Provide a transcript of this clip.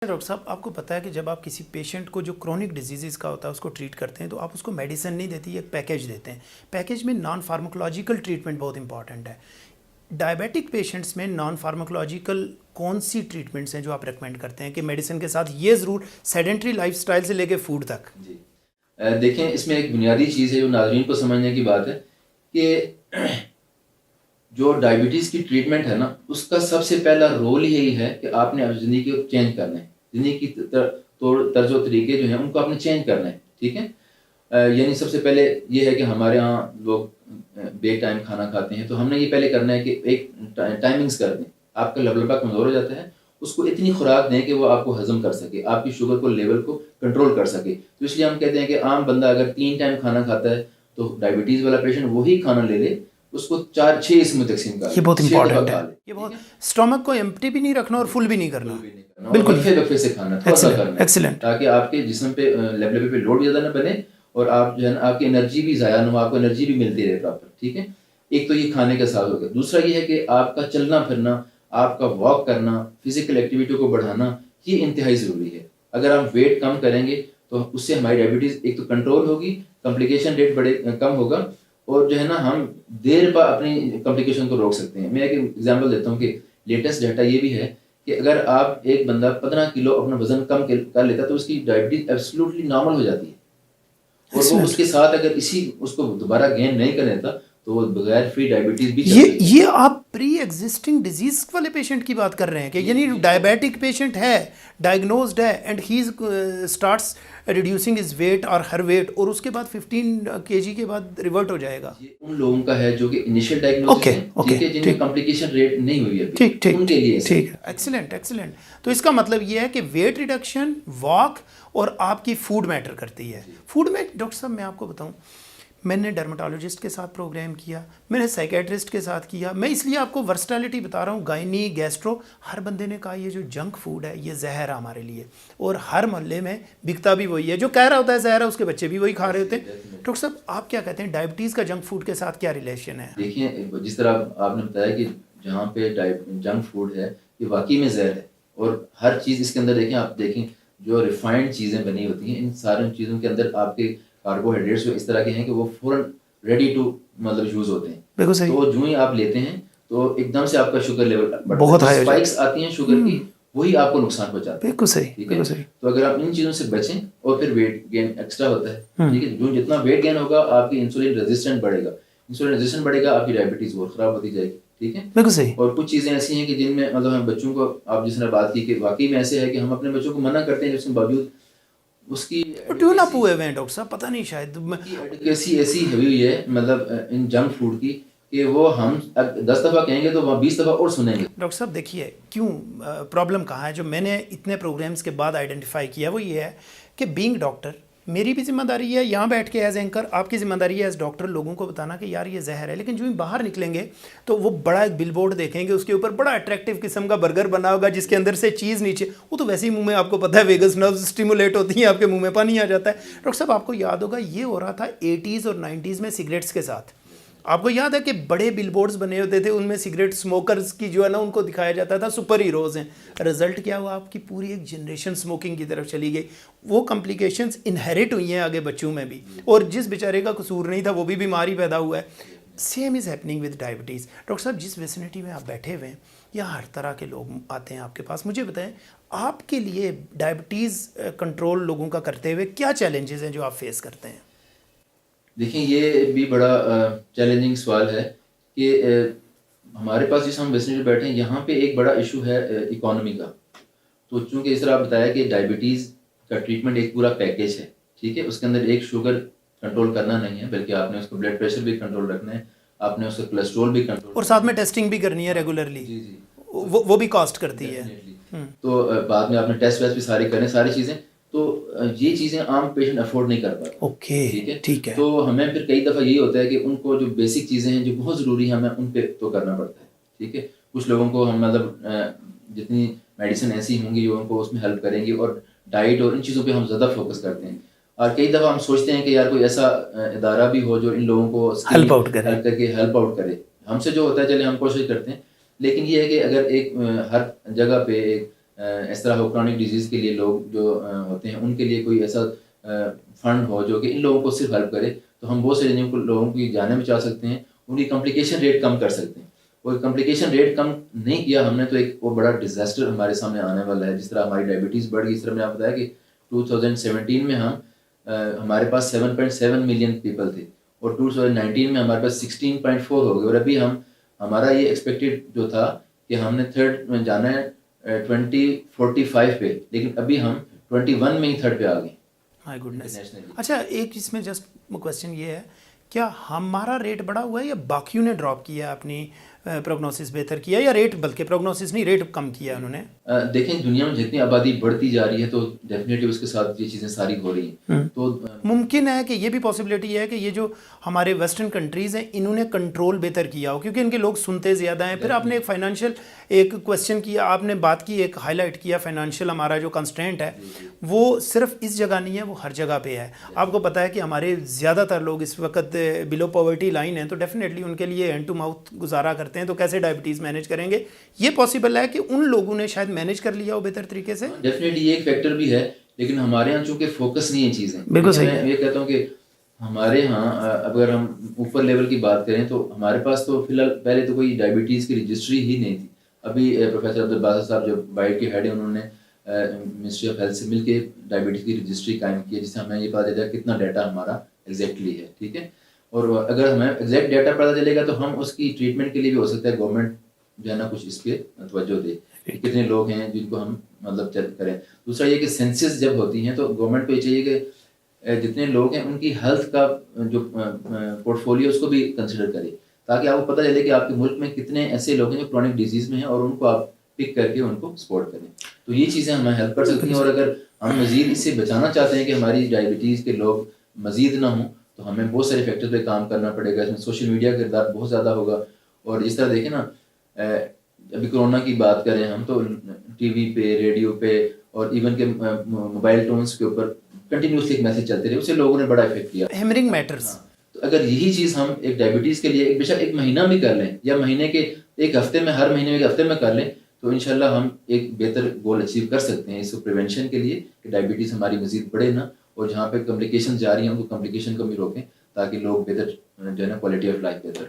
Doctor صاحب آپ کو پتہ ہے کہ جب آپ کسی پیشنٹ کو جو کرونک ڈیزیزز کا ہوتا ہے اس کو ٹریٹ کرتے ہیں تو آپ اس کو میڈیسن نہیں دیتی، ایک پیکیج دیتے ہیں. پیکیج میں نان فارماکولوجیکل ٹریٹمنٹ بہت امپورٹنٹ ہے. ڈائبیٹک پیشنٹس میں نان فارماکولوجیکل کون سی ٹریٹمنٹس ہیں جو آپ ریکمینڈ کرتے ہیں کہ میڈیسن کے ساتھ یہ ضرور سیڈنٹری لائف سٹائل سے لے کے فوڈ تک؟ جی دیکھیں، اس میں ایک بنیادی چیز ہے جو ناظرین کو سمجھنے کی بات ہے کہ جو ڈائبٹیز کی ٹریٹمنٹ ہے نا، اس کا سب سے پہلا رول یہی ہے کہ آپ نے اپنی زندگی کو چینج کرنا ہے. زندگی کی طرز و طریقے جو ہیں ان کو آپ نے چینج کرنا ہے. ٹھیک ہے، یعنی سب سے پہلے یہ ہے کہ ہمارے ہاں لوگ بے ٹائم کھانا کھاتے ہیں، تو ہم نے یہ پہلے کرنا ہے کہ ایک ٹائمنگز کر دیں. آپ کا لبلبہ کمزور ہو جاتا ہے، اس کو اتنی خوراک دیں کہ وہ آپ کو ہضم کر سکے، آپ کی شوگر کو لیول کو کنٹرول کر سکے. تو اس لیے ہم کہتے ہیں کہ عام بندہ اگر 3 ٹائم کھانا کھاتا ہے تو ڈائبٹیز والا پیشنٹ وہی کھانا لے لے، اس کو 4-6 اس میں تقسیم کر. یہ بہت امپورٹنٹ ہے. یہ بہت اسٹمک کو ایمپٹی بھی نہیں رکھنا اور فل بھی نہیں کرنا. بالکل وقفے سے کھانا، تھوڑا سا کرنا ایکسلنٹ، تاکہ آپ کے جسم پہ لیبل پہ لوڈ زیادہ نہ بنے اور آپ جو ہے نا آپ کی انرجی بھی ضائع نہ ہو، آپ کو انرجی بھی ملتی رہے پراپر. ٹھیک ہے، ایک تو یہ کھانے کا ساتھ ہو گیا. دوسرا یہ ہے کہ آپ کا چلنا پھرنا، آپ کا واک کرنا، فزیکل ایکٹیویٹی کو بڑھانا، یہ انتہائی ضروری ہے. اگر ہم ویٹ کم کریں گے تو اس سے ہماری ڈائبٹیز ایک تو کنٹرول ہوگی، کمپلیکیشن ریٹ کم ہوگا، اور جو ہے نا ہم دیر پا اپنی کمپلیکیشن کو روک سکتے ہیں. میں ایک ایگزامپل دیتا ہوں کہ لیٹسٹ ڈیٹا یہ بھی ہے کہ اگر آپ ایک بندہ 15 کلو اپنا وزن کم کر لیتا تو اس کی ڈائبٹیز ایبسلیوٹلی نارمل ہو جاتی ہے. اور وہ اس کے ساتھ اگر اس کو دوبارہ گین نہیں کر لیتا تو وہ بغیر فری ڈائبٹیز بھی یہ آپ پری ایگزسٹنگ ڈیزیز والے پیشنٹ کی بات کر رہے ہیں کہ یعنی ڈائبیٹک پیشنٹ ہے، ڈائگنوزڈ ہے، and he starts reducing his weight اور ہر ویٹ، اور اس کے بعد 15 kg کے بعد ریورٹ ہو جائے گا. یہ ان لوگوں کا ہے جو کہ انیشل ڈائگنوسس ہیں، جن میں کمپلیکیشن ریٹ نہیں ہوئی ابھی، ان کے لیے. ٹھیک ہے، ایکسلنٹ. تو اس کا مطلب یہ ہے کہ ویٹ ریڈکشن، واک اور آپ کی فوڈ میٹر کرتی ہے. فوڈ میں ڈاکٹر صاحب میں آپ کو بتاؤں، میں نے ڈرمٹالوجسٹ کے ساتھ پروگرام کیا، میں نے سائیکیٹرسٹ کے ساتھ کیا. میں اس لیے آپ کو ورسٹیلٹی بتا رہا ہوں، گائنی، گیسٹرو، ہر بندے نے کہا یہ جو جنک فوڈ ہے یہ زہر ہے ہمارے لیے، اور ہر محلے میں بکتا بھی وہی ہے. جو کہہ رہا ہوتا ہے زہر ہے اس کے بچے بھی وہی کھا رہے ہوتے ہیں. ڈاکٹر صاحب آپ کیا کہتے ہیں، ڈائبٹیز کا جنک فوڈ کے ساتھ کیا ریلیشن ہے؟ دیکھیں، جس طرح آپ نے بتایا کہ جہاں پہ جنک فوڈ ہے یہ واقعی میں زہر ہے، اور ہر چیز اس کے اندر دیکھیں جو ریفائنڈ چیزیں بنی ہوتی ہیں، ان ساری چیزوں کے اندر آپ کے کاربوہائیڈریٹس اس طرح کے ہیں کہ وہ فوراً ریڈی ٹو مطلب یوز ہوتے ہیں. بالکل صحیح. تو جو ہی آپ لیتے ہیں تو ایک دم سے آپ کا شوگر لیول بہت ہائی ہو جاتا ہے، اسپائکس آتی ہیں شوگر کی، وہی آپ کو نقصان پہنچاتا ہے. بالکل صحیح. ٹھیک ہے، تو اگر آپ ان چیزوں سے بچیں، اور پھر ویٹ گین ایکسٹرا ہوتا ہے. ٹھیک ہے، جو جتنا ویٹ گین ہوگا آپ کی انسولین ریزسٹنٹ بڑھے گا، انسولین ریزسٹنٹ بڑھے گا، آپ کی ڈائبٹیز اور خراب ہوتی جائے گی. ٹھیک ہے، بالکل صحیح. اور کچھ چیزیں ایسی ہیں کہ جن میں مطلب ہم بچوں کو، آپ جس نے بات کی کہ واقعی میں ایسے ہے کہ ہم اپنے بچوں کو منع کرتے ہیں، اس کے باوجود اس کی ٹیونا پوئے ہوئے ہیں ڈاکٹر صاحب، پتہ نہیں شاید ایڈوکیسی ایسی ہوئی ہوئی ہے مطلب ان جنک فوڈ کی کہ وہ ہم 10 دفعہ کہیں گے تو وہ 20 دفعہ اور سنیں گے. ڈاکٹر صاحب دیکھیے کیوں پرابلم کہاں ہے، جو میں نے اتنے پروگرامز کے بعد آئیڈینٹیفائی کیا وہ یہ ہے کہ بینگ ڈاکٹر میری بھی ذمہ داری ہے یہاں بیٹھ کے ایز اینکر، آپ کی ذمہ داری ہے ایز ڈاکٹر لوگوں کو بتانا کہ یار یہ زہر ہے. لیکن جو ہی باہر نکلیں گے تو وہ بڑا ایک بل بورڈ دیکھیں گے، اس کے اوپر بڑا اٹریکٹیو قسم کا برگر بنا ہوگا جس کے اندر سے چیز نیچے، وہ تو ویسے ہی منہ میں آپ کو پتہ ہے ویگس نروز اسٹیمولیٹ ہوتی ہیں، آپ کے منہ میں پانی آ جاتا ہے. ڈاکٹر صاحب آپ کو یاد ہوگا یہ ہو رہا تھا 80s اور 90s میں سگریٹس کے ساتھ. آپ کو یاد ہے کہ بڑے بل بورڈز بنے ہوتے تھے، ان میں سگریٹ اسموکرز کی جو ہے نا ان کو دکھایا جاتا تھا سپر ہیروز ہیں. رزلٹ کیا ہوا، آپ کی پوری ایک جنریشن اسموکنگ کی طرف چلی گئی. وہ کمپلیکیشنز انہیریٹ ہوئی ہیں آگے بچوں میں بھی، اور جس بیچارے کا قصور نہیں تھا وہ بھی بیماری پیدا ہوا ہے. Same is happening with diabetes. Doctor صاحب جس ویسینٹی میں آپ بیٹھے ہوئے ہیں یا ہر طرح کے لوگ آتے ہیں آپ کے پاس، مجھے بتائیں آپ کے لیے ڈائبٹیز کنٹرول لوگوں کا کرتے ہوئے کیا چیلنجز ہیں جو آپ فیس کرتے ہیں؟ دیکھیں، یہ بھی بڑا چیلنجنگ سوال ہے کہ ہمارے پاس جس ہم ویسینٹی بیٹھے ہیں یہاں پہ ایک بڑا ایشو ہے اکانومی کا. تو چونکہ اس طرح آپ بتایا کہ ڈائبٹیز کا ٹریٹمنٹ ایک پورا پیکیج ہے. ٹھیک ہے، اس کے اندر ایک شوگر کنٹرول کرنا نہیں ہے بلکہ آپ نے اس کو بلڈ پریشر بھی کنٹرول رکھنا ہے، آپ نے اس کا کولیسٹرول بھی کنٹرول، اور ساتھ میں ٹیسٹنگ بھی کرنی ہے ریگولرلی. جی جی، وہ بھی کاسٹ کرتی ہے. تو بعد میں آپ نے ٹیسٹ ویسٹ بھی سارے کریں، ساری چیزیں. تو یہ چیزیں عام پیشنٹ افورڈ نہیں کر پاتے. اوکے، ٹھیک ہے. تو ہمیں پھر کئی دفعہ یہی ہوتا ہے کہ ان کو جو بیسک چیزیں ہیں جو بہت ضروری ہیں ہمیں ان پہ تو کرنا پڑتا ہے. ٹھیک ہے، کچھ لوگوں کو ہم مطلب جتنی میڈیسن ایسی ہوں گی جو ان کو اس میں ہیلپ کریں گی، اور ڈائٹ اور ان چیزوں پہ ہم زیادہ فوکس کرتے ہیں. اور کئی دفعہ ہم سوچتے ہیں کہ یار کوئی ایسا ادارہ بھی ہو جو ان لوگوں کو ہیلپ آؤٹ کرے. ہم سے جو ہوتا ہے چلے ہم کوشش کرتے ہیں، لیکن یہ ہے کہ اگر ایک ہر جگہ پہ ایک اس طرح ہو کرونک ڈیزیز کے لیے لوگ جو ہوتے ہیں ان کے لیے کوئی ایسا فنڈ ہو جو کہ ان لوگوں کو صرف ہیلپ کرے, تو ہم بہت سے لوگوں کی جانیں بچا سکتے ہیں, ان کی کمپلیکیشن ریٹ کم کر سکتے ہیں. اور کمپلیکیشن ریٹ کم نہیں کیا ہم نے تو ایک وہ بڑا ڈیزاسٹر ہمارے سامنے آنے والا ہے. جس طرح ہماری ڈائبٹیز بڑھ گئی, اس طرح میں آپ بتایا کہ 2017 میں ہمارے پاس 7.7 ملین پیپل تھے اور 2019 میں ہمارے پاس 16.4 ہو گئے, اور ابھی ہمارا یہ ایکسپیکٹڈ جو تھا کہ ہم نے تھرڈ میں جانا ہے 2045 پہ, لیکن ابھی ہم 21 میں ہی تھرڈ پہ آ گئے. مائی گڈنس. اچھا ایک اس میں جسٹ کوشچن یہ ہے, کیا ہمارا ریٹ بڑا ہوا ہے یا باقیوں نے ڈراپ کیا اپنی پروگنوسس بہتر کیا, یا ریٹ بلکہ پروگنوسس نہیں ریٹ کم کیا انہوں نے؟ دیکھیں دنیا میں جتنی آبادی بڑھتی جا رہی ہے تو ڈیفینیٹلی اس کے ساتھ یہ چیزیں ساری ہو رہی ہیں. تو ممکن ہے کہ یہ بھی پاسبلٹی ہے کہ یہ جو ہمارے ویسٹرن کنٹریز ہیں انہوں نے کنٹرول بہتر کیا ہو, کیونکہ ان کے لوگ سنتے زیادہ ہیں. پھر آپ نے ایک فائنینشیل ایک کویسچن کیا, آپ نے بات کی, ایک ہائی لائٹ کیا فائنینشیل ہمارا جو کنسٹرینٹ ہے وہ صرف اس جگہ نہیں ہے, وہ ہر جگہ پہ ہے. آپ کو پتہ ہے کہ ہمارے زیادہ تر لوگ اس وقت بلو پاورٹی لائن ہیں, تو ڈیفینیٹلی ان کے لیے ہینڈ ٹو ماؤتھ گزارا کرتے ہیں, تو کیسے ڈائبٹیز مینیج کریں گے؟ یہ پاسبل ہے کہ ان لوگوں نے شاید مینیج کر لیا ہو بہتر طریقے سے. ڈیفینیٹلی یہ ایک فیکٹر بھی ہے, لیکن ہمارے یہاں چونکہ فوکس نہیں ہے چیزیں. بالکل صحیح. میں یہ کہتا ہوں کہ ہمارے ہاں اگر ہم اوپر لیول کی بات کریں تو ہمارے پاس تو فی الحال پہلے تو کوئی ڈائبٹیز کی رجسٹری ہی نہیں تھی. ابھی پروفیسر عبدالباسط صاحب جو بائٹ کے ہیڈ ہیں انہوں نے منسٹری آف ہیلتھ سے مل کے ڈائبٹیز کی رجسٹری قائم کی ہے, جس سے ہمیں یہ پتہ چلے گا کتنا ڈیٹا ہمارا ایگزیکٹلی ہے. ٹھیک ہے, اور اگر ہمیں ایگزیکٹ ڈیٹا پتہ چلے گا تو ہم اس کی ٹریٹمنٹ کے لیے بھی ہو سکتا ہے گورنمنٹ جو ہے نا کچھ اس پہ توجہ دے, کتنے لوگ ہیں جن کو ہم مطلب چیک کریں. دوسرا یہ کہ سینسز جب ہوتی ہیں تو گورنمنٹ کو یہ چاہیے کہ جتنے لوگ ہیں ان کی ہیلتھ کا جو پورٹ فولیو اس کو بھی کنسیڈر کرے, تاکہ آپ کو پتہ چلے کہ آپ کے ملک میں کتنے ایسے لوگ ہیں جو کرونک ڈیزیز میں ہیں اور ان کو آپ پک کر کے ان کو سپورٹ کریں. تو یہ چیزیں ہمیں ہیلپ کر سکتی ہیں. اور اگر ہم مزید اس سے بچانا چاہتے ہیں کہ ہماری ڈائبٹیز کے لوگ مزید نہ ہوں, تو ہمیں بہت سارے فیکٹر پہ کام کرنا پڑے گا. اس میں سوشل میڈیا کا کردار بہت زیادہ ہوگا. اور جس طرح دیکھیں نا ابھی کرونا کی بات کریں ہم, تو ٹی وی پہ, ریڈیو پہ اور ایون کے موبائل ٹونز کے اوپر کنٹینیوسلی ایک میسج چلتے رہے, اس سے لوگوں نے بڑا افیکٹ کیا. Hammering matters. تو اگر یہی چیز ہم ایک ڈائبٹیز کے لیے بے شک ایک مہینہ بھی کر لیں, یا مہینے کے ایک ہفتے میں, ہر مہینے میں ایک ہفتے میں کر لیں, تو انشاءاللہ ہم ایک بہتر گول اچیو کر سکتے ہیں اس کو پریونشن کے لیے, کہ ڈائبٹیز ہماری مزید بڑھے نہ, اور جہاں پہ کمپلیکیشن جا رہی ہیں ان کو کمپلیکیشن کو بھی روکیں, تاکہ لوگ بہتر جو ہے نا کوالٹی آف لائف بہتر.